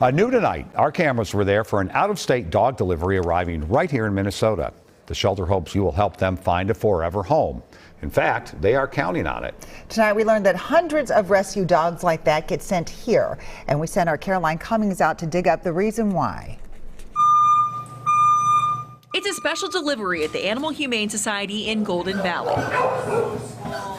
New tonight, our cameras were there for an out-of-state dog delivery arriving right here in Minnesota. The shelter hopes you will help them find a forever home. In fact, they are counting on it. Tonight we learned that hundreds of rescue dogs like that get sent here, and we sent our Caroline Cummings out to dig up the reason why. It's a special delivery at the Animal Humane Society in Golden Valley.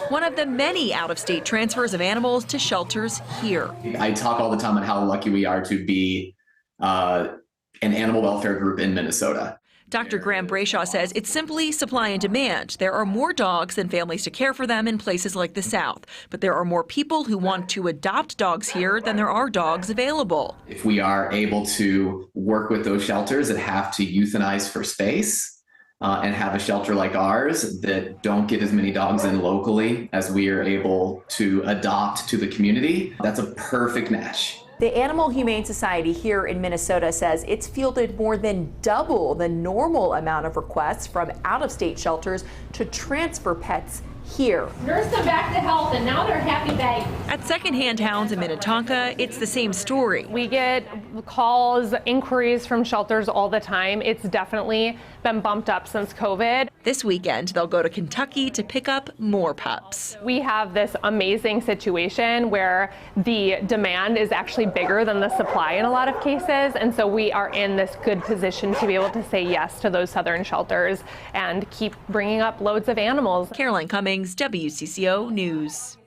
One of the many out-of-state transfers of animals to shelters here. I talk all the time on how lucky we are to be an animal welfare group in Minnesota. Dr. Graham Brayshaw says it's simply supply and demand. There are more dogs than families to care for them in places like the South, but there are more people who want to adopt dogs here than there are dogs available. If we are able to work with those shelters that have to euthanize for space and have a shelter like ours that don't get as many dogs in locally as we are able to adopt to the community, that's a perfect match. The Animal Humane Society here in Minnesota says it's fielded more than double the normal amount of requests from out-of-state shelters to transfer pets here. Nurse them back to health and now they're happy bags. At Secondhand Hounds in Minnetonka, it's the same story. We get calls, inquiries from shelters all the time. It's definitely been bumped up since COVID. This weekend, they'll go to Kentucky to pick up more pups. We have this amazing situation where the demand is actually bigger than the supply in a lot of cases, and so we are in this good position to be able to say yes to those southern shelters and keep bringing up loads of animals. Caroline Cummings, WCCO News.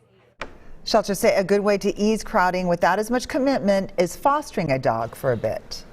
Shelters say a good way to ease crowding without as much commitment is fostering a dog for a bit.